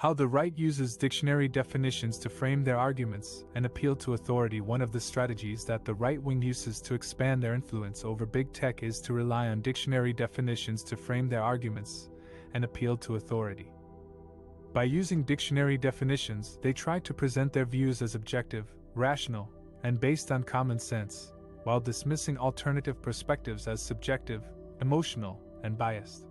How the right uses dictionary definitions to frame their arguments and appeal to authority. One of the strategies that the right wing uses to expand their influence over big tech is to rely on dictionary definitions to frame their arguments and appeal to authority. By using dictionary definitions, they try to present their views as objective, rational, and based on common sense, while dismissing alternative perspectives as subjective, emotional, and biased.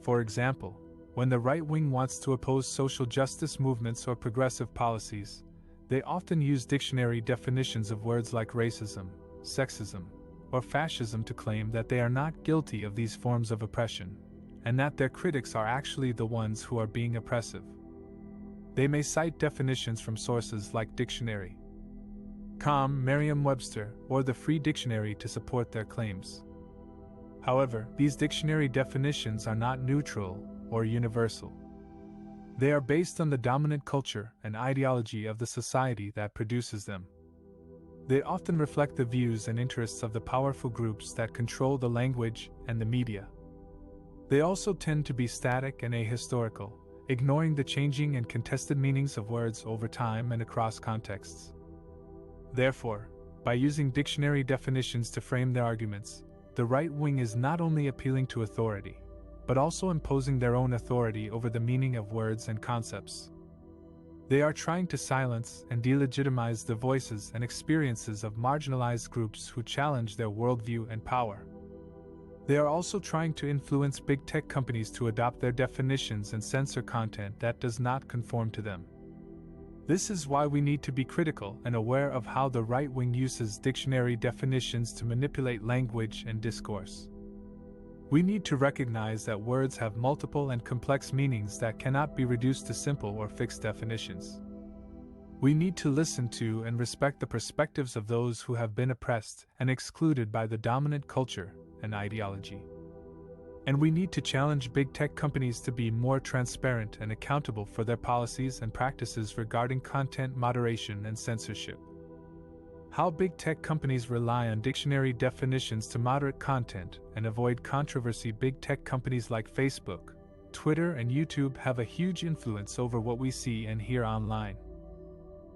For example, when the right wing wants to oppose social justice movements or progressive policies, they often use dictionary definitions of words like racism, sexism, or fascism to claim that they are not guilty of these forms of oppression, and that their critics are actually the ones who are being oppressive. They may cite definitions from sources like Dictionary.com, Merriam-Webster, or the Free Dictionary to support their claims. However, these dictionary definitions are not neutral or universal. They are based on the dominant culture and ideology of the society that produces them. They often reflect the views and interests of the powerful groups that control the language and the media. They also tend to be static and ahistorical, ignoring the changing and contested meanings of words over time and across contexts. Therefore, by using dictionary definitions to frame their arguments, the right wing is not only appealing to authority, but also imposing their own authority over the meaning of words and concepts. They are trying to silence and delegitimize the voices and experiences of marginalized groups who challenge their worldview and power. They are also trying to influence big tech companies to adopt their definitions and censor content that does not conform to them. This is why we need to be critical and aware of how the right wing uses dictionary definitions to manipulate language and discourse. We need to recognize that words have multiple and complex meanings that cannot be reduced to simple or fixed definitions. We need to listen to and respect the perspectives of those who have been oppressed and excluded by the dominant culture and ideology. And we need to challenge big tech companies to be more transparent and accountable for their policies and practices regarding content moderation and censorship. How big tech companies rely on dictionary definitions to moderate content and avoid controversy. Big tech companies like Facebook, Twitter, and YouTube have a huge influence over what we see and hear online.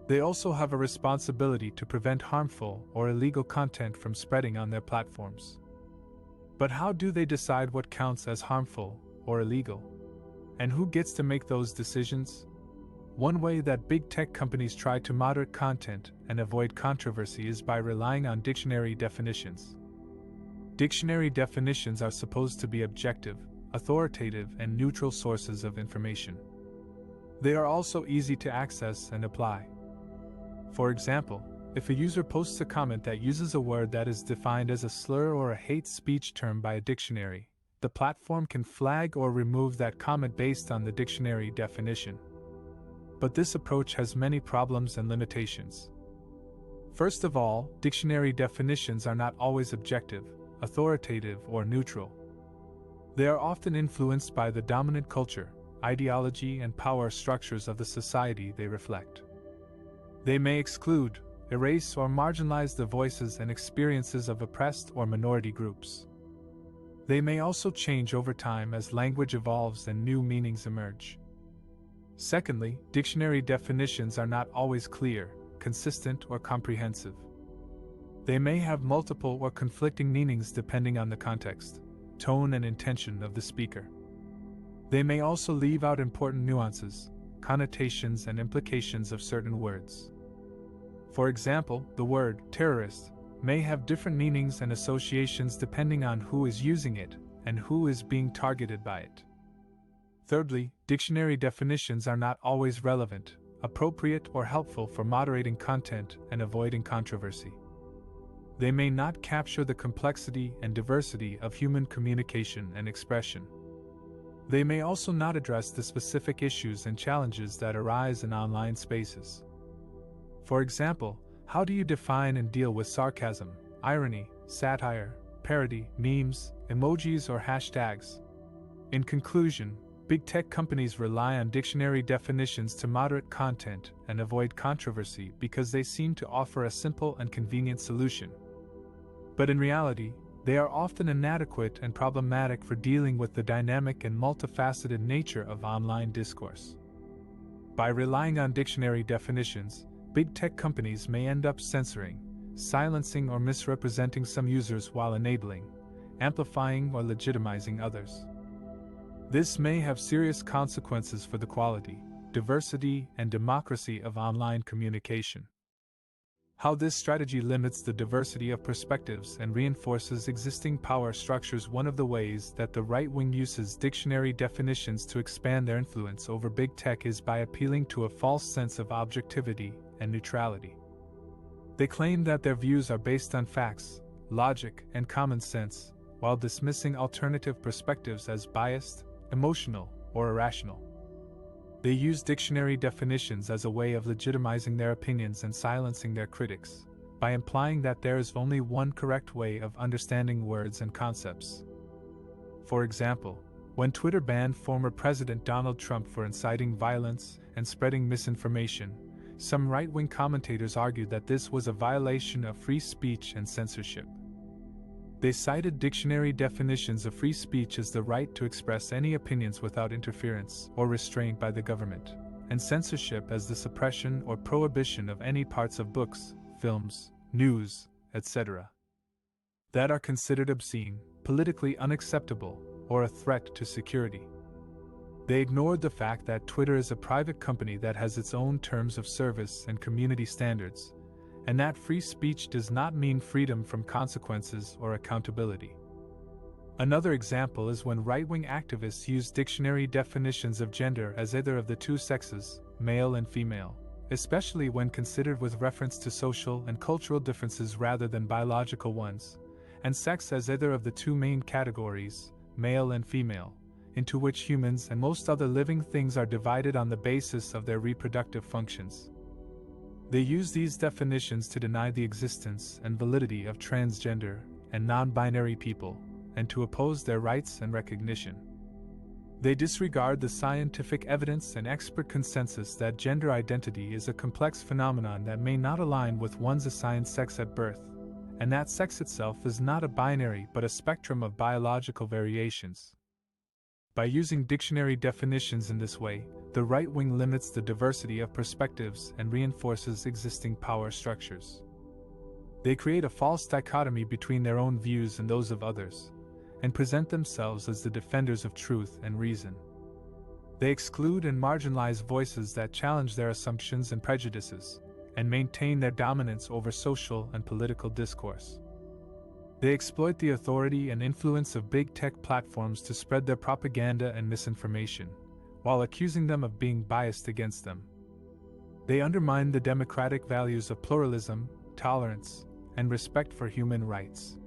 They also have a responsibility to prevent harmful or illegal content from spreading on their platforms. But how do they decide what counts as harmful or illegal? And who gets to make those decisions? One way that big tech companies try to moderate content and avoid controversy is by relying on dictionary definitions. Dictionary definitions are supposed to be objective, authoritative, and neutral sources of information. They are also easy to access and apply. For example, if a user posts a comment that uses a word that is defined as a slur or a hate speech term by a dictionary, the platform can flag or remove that comment based on the dictionary definition. But this approach has many problems and limitations. First of all, dictionary definitions are not always objective, authoritative, or neutral. They are often influenced by the dominant culture, ideology, and power structures of the society they reflect. They may exclude, erase, or marginalize the voices and experiences of oppressed or minority groups. They may also change over time as language evolves and new meanings emerge. Secondly, dictionary definitions are not always clear, consistent, or comprehensive. They may have multiple or conflicting meanings depending on the context, tone, and intention of the speaker. They may also leave out important nuances, connotations, and implications of certain words. For example, the word terrorist may have different meanings and associations depending on who is using it and who is being targeted by it. Thirdly, dictionary definitions are not always relevant, appropriate, or helpful for moderating content and avoiding controversy. They may not capture the complexity and diversity of human communication and expression. They may also not address the specific issues and challenges that arise in online spaces. For example, how do you define and deal with sarcasm, irony, satire, parody, memes, emojis, or hashtags? In conclusion, big tech companies rely on dictionary definitions to moderate content and avoid controversy because they seem to offer a simple and convenient solution. But in reality, they are often inadequate and problematic for dealing with the dynamic and multifaceted nature of online discourse. By relying on dictionary definitions, big tech companies may end up censoring, silencing, or misrepresenting some users while enabling, amplifying, or legitimizing others. This may have serious consequences for the quality, diversity, and democracy of online communication. How this strategy limits the diversity of perspectives and reinforces existing power structures. One of the ways that the right wing uses dictionary definitions to expand their influence over big tech is by appealing to a false sense of objectivity and neutrality. They claim that their views are based on facts, logic, and common sense, while dismissing alternative perspectives as biased, emotional, or irrational. They use dictionary definitions as a way of legitimizing their opinions and silencing their critics, by implying that there is only one correct way of understanding words and concepts. For example, when Twitter banned former President Donald Trump for inciting violence and spreading misinformation, some right-wing commentators argued that this was a violation of free speech and censorship. They cited dictionary definitions of free speech as the right to express any opinions without interference or restraint by the government, and censorship as the suppression or prohibition of any parts of books, films, news, etc. that are considered obscene, politically unacceptable, or a threat to security. They ignored the fact that Twitter is a private company that has its own terms of service and community standards, and that free speech does not mean freedom from consequences or accountability. Another example is when right-wing activists use dictionary definitions of gender as either of the two sexes, male and female, especially when considered with reference to social and cultural differences rather than biological ones, and sex as either of the two main categories, male and female, into which humans and most other living things are divided on the basis of their reproductive functions. They use these definitions to deny the existence and validity of transgender and non-binary people, and to oppose their rights and recognition. They disregard the scientific evidence and expert consensus that gender identity is a complex phenomenon that may not align with one's assigned sex at birth, and that sex itself is not a binary but a spectrum of biological variations. By using dictionary definitions in this way, the right wing limits the diversity of perspectives and reinforces existing power structures. They create a false dichotomy between their own views and those of others, and present themselves as the defenders of truth and reason. They exclude and marginalize voices that challenge their assumptions and prejudices, and maintain their dominance over social and political discourse. They exploit the authority and influence of big tech platforms to spread their propaganda and misinformation, while accusing them of being biased against them. They undermine the democratic values of pluralism, tolerance, and respect for human rights.